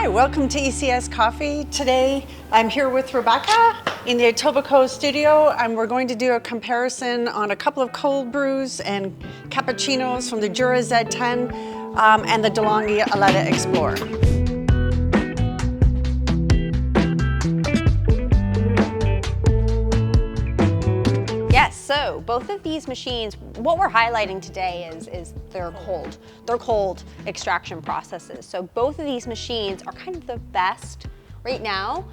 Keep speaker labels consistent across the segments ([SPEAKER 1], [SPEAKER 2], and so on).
[SPEAKER 1] Hi, welcome to ECS Coffee. Today I'm here with Rebecca in the Etobicoke studio, and we're going to do a comparison on a couple of cold brews and cappuccinos from the Jura Z10 and the DeLonghi Eletta Explore.
[SPEAKER 2] Yes, so both of these machines, what we're highlighting today is they're cold. They're cold extraction processes. So both of these machines are kind of the best right now.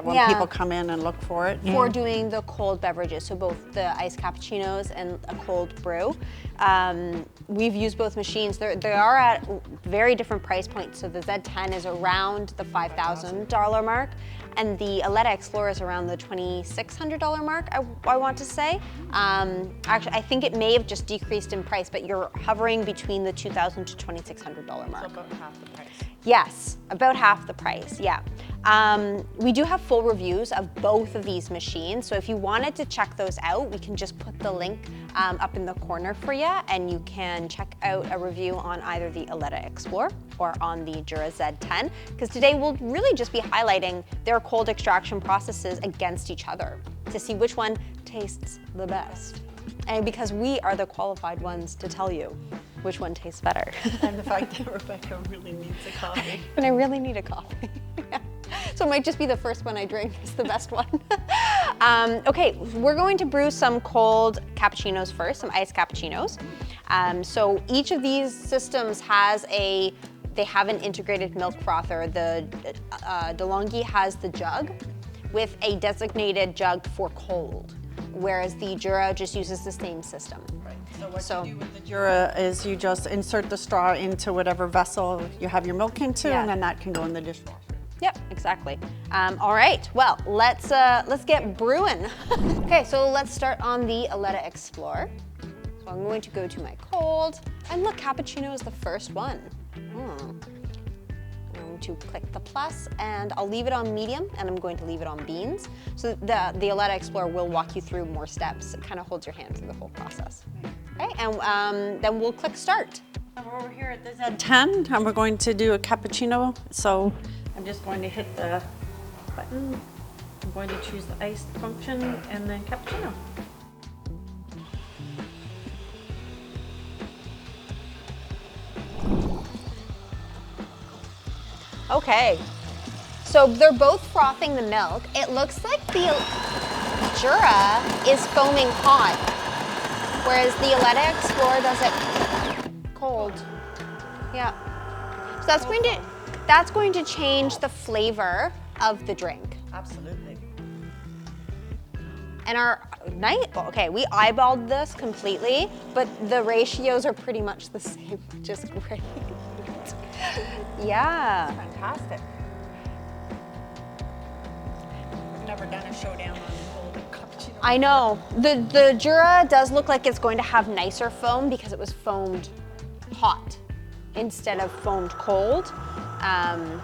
[SPEAKER 1] When people come in and look for it.
[SPEAKER 2] For doing the cold beverages, so both the iced cappuccinos and a cold brew. We've used both machines. They are at very different price points. So the Z10 is around the $5,000 mark, and the Eletta Explore is around the $2,600 mark, I want to say. Actually, I think it may have just decreased in price, but you're hovering between the $2,000 to $2,600 mark.
[SPEAKER 1] So about half the price.
[SPEAKER 2] Yes, about half the price, yeah. We do have full reviews of both of these machines, so if you wanted to check those out, we can just put the link up in the corner for you, and you can check out a review on either the Eletta Explore or on the Jura Z10, because today we'll really just be highlighting their cold extraction processes against each other to see which one tastes the best. And because we are the qualified ones to tell you which one tastes better.
[SPEAKER 1] And the fact that Rebecca really needs a coffee.
[SPEAKER 2] And I really need a coffee. Yeah. So it might just be the first one I drink is the best one. Okay, we're going to brew some cold cappuccinos first, some iced cappuccinos. So each of these systems they have an integrated milk frother. The DeLonghi has the jug with a designated jug for cold, whereas the Jura just uses the same system.
[SPEAKER 1] Right. So what you do with the Jura is you just insert the straw into whatever vessel you have your milk into, and then that can go in the dishwasher.
[SPEAKER 2] Yep, exactly. All right, well, let's get brewing. Okay, so let's start on the Eletta Explore. So I'm going to go to my cold, and look, cappuccino is the first one. I'm going to click the plus, and I'll leave it on medium, and I'm going to leave it on beans. So the Eletta Explore will walk you through more steps. It kind of holds your hand through the whole process. Okay, and then we'll click start.
[SPEAKER 1] We're over here at the Z10, and we're going to do a cappuccino. So I'm just going to hit the button. I'm going to choose the iced function and then cappuccino.
[SPEAKER 2] Okay, so they're both frothing the milk. It looks like the Jura is foaming hot, whereas the Eletta Explore does it cold. Yeah, so that's going to change the flavor of the drink.
[SPEAKER 1] Absolutely.
[SPEAKER 2] And okay, we eyeballed this completely, but the ratios are pretty much the same, which is great. Yeah.
[SPEAKER 1] Fantastic. I've never done a showdown on cold cappuccino.
[SPEAKER 2] I know. The Jura does look like it's going to have nicer foam because it was foamed hot instead of foamed cold. And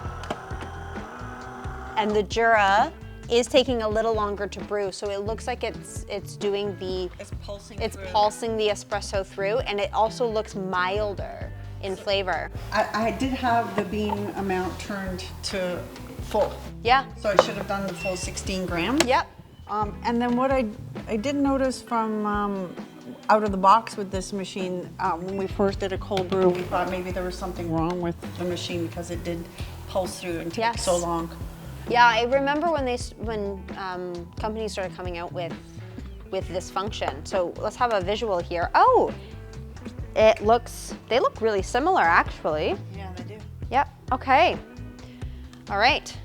[SPEAKER 2] the Jura is taking a little longer to brew, so it looks like it's doing
[SPEAKER 1] It's
[SPEAKER 2] pulsing the espresso through, and it also looks milder in flavor.
[SPEAKER 1] I did have the bean amount turned to full.
[SPEAKER 2] Yeah.
[SPEAKER 1] So I should have done the full 16 grams.
[SPEAKER 2] Yep.
[SPEAKER 1] And then what I did notice from out of the box with this machine, when we first did a cold brew, we thought maybe there was something wrong with the machine because it did pulse through and take so long.
[SPEAKER 2] Yeah, I remember when companies started coming out with this function. So let's have a visual here. Oh, they look really similar actually.
[SPEAKER 1] Yeah, they do.
[SPEAKER 2] Yep, okay. All right.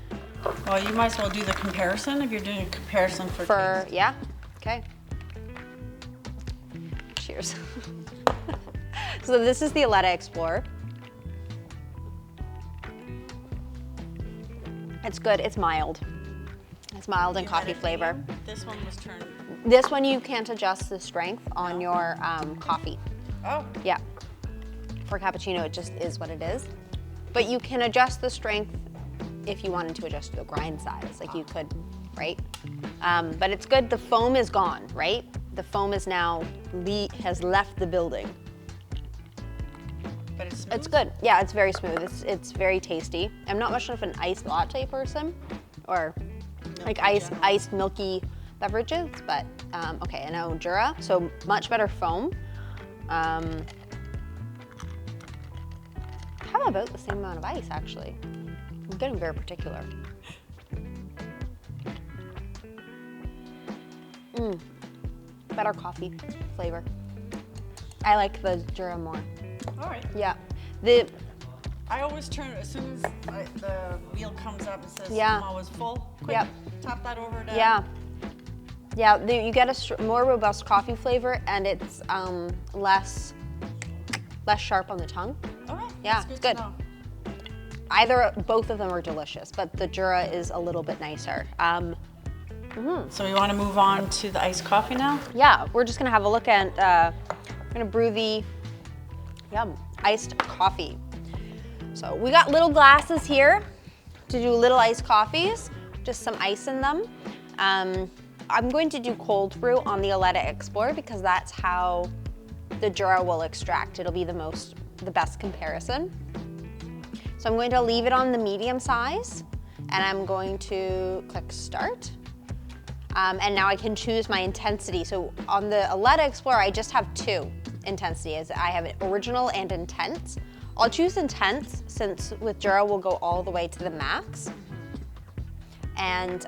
[SPEAKER 1] Well, you might as well do the comparison if you're doing a comparison for taste.
[SPEAKER 2] Yeah, okay. Cheers. So this is the Eletta Explore. It's good, it's mild. It's mild in coffee flavor.
[SPEAKER 1] This one was turned.
[SPEAKER 2] This one you can't adjust the strength on your coffee.
[SPEAKER 1] Oh.
[SPEAKER 2] Yeah. For cappuccino, it just is what it is. But you can adjust the strength if you wanted to adjust the grind size, like you could, right? But it's good, the foam is gone, right? The foam is now, has left the building.
[SPEAKER 1] but it's smooth.
[SPEAKER 2] It's good. Yeah, it's very smooth. It's very tasty. I'm not much of an iced latte person, or like iced milky beverages, but okay. And now Jura, so much better foam. Have about the same amount of ice actually. I'm getting very particular. Better coffee flavor. I like the Jura more.
[SPEAKER 1] All right.
[SPEAKER 2] Yeah.
[SPEAKER 1] I always turn as soon as the wheel comes up and says
[SPEAKER 2] Yeah.
[SPEAKER 1] I'm always full. Quick,
[SPEAKER 2] Yep.
[SPEAKER 1] tap that over to.
[SPEAKER 2] Yeah. Yeah, you get a more robust coffee flavor, and it's less sharp on the tongue.
[SPEAKER 1] All right.
[SPEAKER 2] Yeah,
[SPEAKER 1] That's
[SPEAKER 2] it's
[SPEAKER 1] to
[SPEAKER 2] good.
[SPEAKER 1] know.
[SPEAKER 2] Both of them are delicious, but the Jura is a little bit nicer.
[SPEAKER 1] So we want to move on to the iced coffee now?
[SPEAKER 2] Yeah, we're just gonna have a look at, we're gonna brew the iced coffee. So we got little glasses here to do little iced coffees, just some ice in them. I'm going to do cold brew on the Eletta Explore because that's how the Jura will extract. It'll be the best comparison. So I'm going to leave it on the medium size, and I'm going to click start. And now I can choose my intensity. So on the Eletta Explore, I just have 2 intensities. I have original and intense. I'll choose intense since with Jura we'll go all the way to the max. And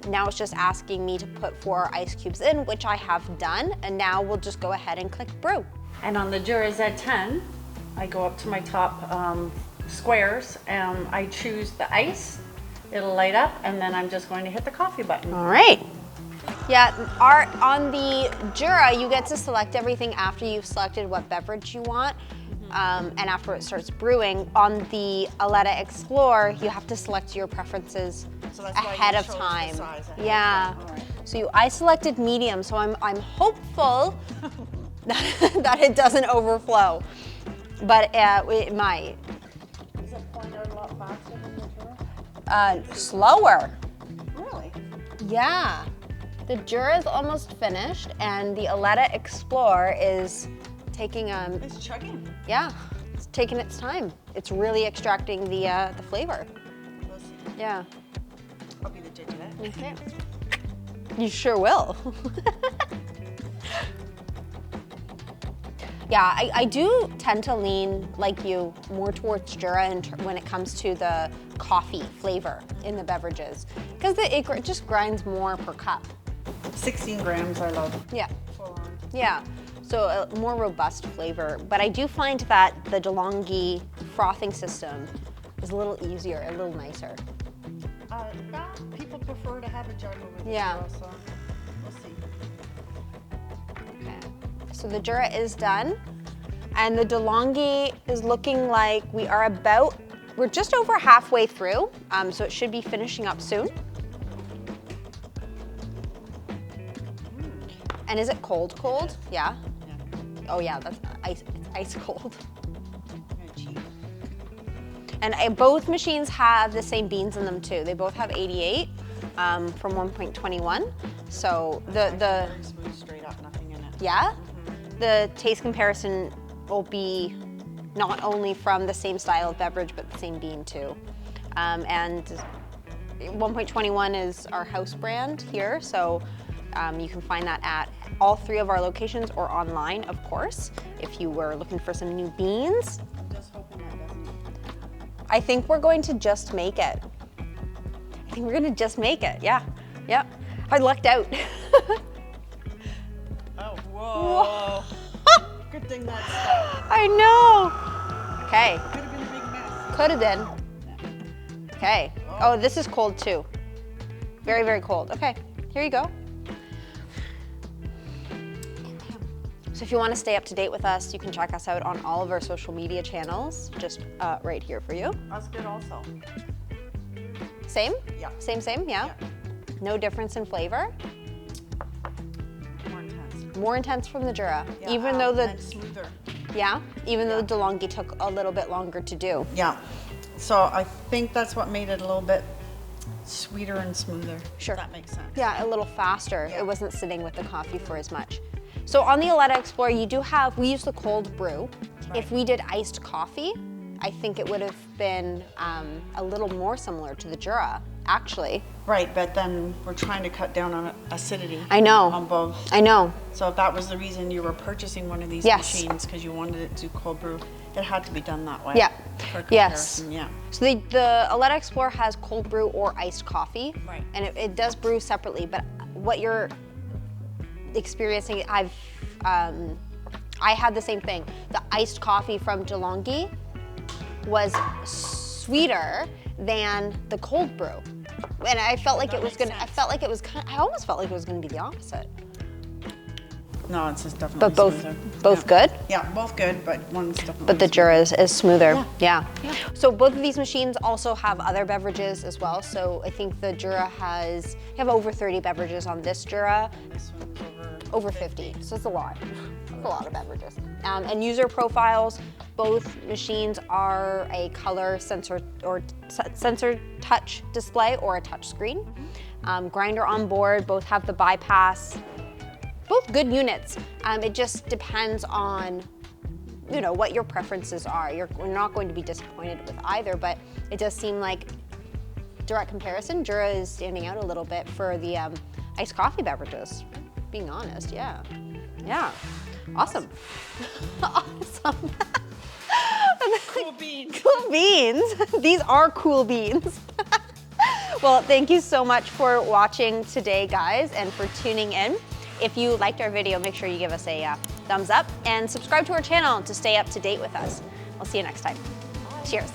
[SPEAKER 2] now it's just asking me to put 4 ice cubes in, which I have done. And now we'll just go ahead and click brew.
[SPEAKER 1] And on the Jura Z10, I go up to my top squares and I choose the ice. It'll light up, and then I'm just going to hit the coffee button.
[SPEAKER 2] All right. Yeah, on the Jura, you get to select everything after you've selected what beverage you want. And after it starts brewing. On the Eletta Explore, you have to select your preferences
[SPEAKER 1] So that's why
[SPEAKER 2] ahead
[SPEAKER 1] you
[SPEAKER 2] of
[SPEAKER 1] chose the
[SPEAKER 2] time.
[SPEAKER 1] size ahead of
[SPEAKER 2] Yeah.
[SPEAKER 1] time. All right.
[SPEAKER 2] So I selected medium, so I'm hopeful that it doesn't overflow, but it might.
[SPEAKER 1] Is it pouring out a lot faster than the Jura?
[SPEAKER 2] Slower.
[SPEAKER 1] Really?
[SPEAKER 2] Yeah. The Jura is almost finished, and the Eletta Explore is taking
[SPEAKER 1] It's chugging.
[SPEAKER 2] yeah, it's taking its time. It's really extracting the flavor.
[SPEAKER 1] We'll see.
[SPEAKER 2] Yeah.
[SPEAKER 1] I'll be the judge of that.
[SPEAKER 2] Okay. You sure will. Yeah, I do tend to lean, like you, more towards Jura when it comes to the coffee flavor in the beverages, because it just grinds more per cup.
[SPEAKER 1] 16 grams I love.
[SPEAKER 2] Yeah.
[SPEAKER 1] Full on.
[SPEAKER 2] Yeah, so a more robust flavor. But I do find that the DeLonghi frothing system is a little easier, a little nicer.
[SPEAKER 1] People prefer to have a jug over the
[SPEAKER 2] Yeah.
[SPEAKER 1] Jura, so we'll see.
[SPEAKER 2] Okay, so the Jura is done, and the DeLonghi is looking like we're just over halfway through, so it should be finishing up soon. And is it cold? Yeah.
[SPEAKER 1] Yeah.
[SPEAKER 2] Oh yeah, that's ice. It's ice cold.
[SPEAKER 1] I'm gonna cheat.
[SPEAKER 2] And both machines have the same beans in them too. They both have 88 from 1.21. So the
[SPEAKER 1] Very smooth, straight up, nothing in it.
[SPEAKER 2] yeah, the taste comparison will be not only from the same style of beverage but the same bean too. And 1.21 is our house brand here, so you can find that at all 3 of our locations or online, of course, if you were looking for some new beans.
[SPEAKER 1] I'm just hoping that doesn't.
[SPEAKER 2] I think we're going to just make it. Yeah. Yep. I lucked out.
[SPEAKER 1] Oh, whoa. Good thing that stopped.
[SPEAKER 2] I know. Okay.
[SPEAKER 1] Could have been a big mess.
[SPEAKER 2] Could have been. Okay. Oh, this is cold too. Very, very cold. Okay. Here you go. So if you want to stay up to date with us, you can check us out on all of our social media channels, just right here for you.
[SPEAKER 1] That's good also.
[SPEAKER 2] Same?
[SPEAKER 1] Yeah.
[SPEAKER 2] Same, yeah? No difference in flavor?
[SPEAKER 1] More intense.
[SPEAKER 2] More intense from the Jura,
[SPEAKER 1] Yeah,
[SPEAKER 2] even though
[SPEAKER 1] and smoother.
[SPEAKER 2] even though the DeLonghi took a little bit longer to do.
[SPEAKER 1] Yeah. So I think that's what made it a little bit sweeter and smoother.
[SPEAKER 2] Sure.
[SPEAKER 1] If that makes sense.
[SPEAKER 2] Yeah, a little faster.
[SPEAKER 1] Yeah.
[SPEAKER 2] It wasn't sitting with the coffee for as much. So on the Eletta Explore, we use the cold brew If we did iced coffee, I think it would have been a little more similar to the Jura, actually.
[SPEAKER 1] Right, but then we're trying to cut down on acidity.
[SPEAKER 2] I know.
[SPEAKER 1] On both.
[SPEAKER 2] I know.
[SPEAKER 1] So if that was the reason you were purchasing one of these
[SPEAKER 2] Yes.
[SPEAKER 1] machines, because you wanted it to do cold brew, it had to be done that way.
[SPEAKER 2] Yeah.
[SPEAKER 1] For
[SPEAKER 2] Yes.
[SPEAKER 1] comparison, yeah.
[SPEAKER 2] So the Eletta Explore has cold brew or iced coffee.
[SPEAKER 1] Right.
[SPEAKER 2] And it does brew separately, but what you're experiencing, I had the same thing. The iced coffee from DeLonghi was sweeter than the cold brew. And I felt like it was gonna, I almost felt like it was gonna be the opposite.
[SPEAKER 1] No, it's just definitely
[SPEAKER 2] But both
[SPEAKER 1] smoother.
[SPEAKER 2] good?
[SPEAKER 1] Yeah, both good, but one's definitely
[SPEAKER 2] But the Jura is smoother.
[SPEAKER 1] Yeah.
[SPEAKER 2] Yeah. So both of these machines also have other beverages as well. So I think the Jura you have over 30 beverages on this Jura.
[SPEAKER 1] This one's
[SPEAKER 2] Over 50, so it's a lot. It's a lot of beverages. And user profiles, both machines are a color sensor or sensor touch display or a touch screen. Grinder on board, both have the bypass. Both good units. It just depends on, you know, what your preferences are. We're not going to be disappointed with either, but it does seem like direct comparison, Jura is standing out a little bit for the iced coffee beverages. Being honest, yeah. Yeah. Awesome. Awesome.
[SPEAKER 1] Cool beans.
[SPEAKER 2] Cool beans. These are cool beans. Well, thank you so much for watching today, guys, and for tuning in. If you liked our video, make sure you give us a thumbs up and subscribe to our channel to stay up to date with us. We'll see you next time. Cheers.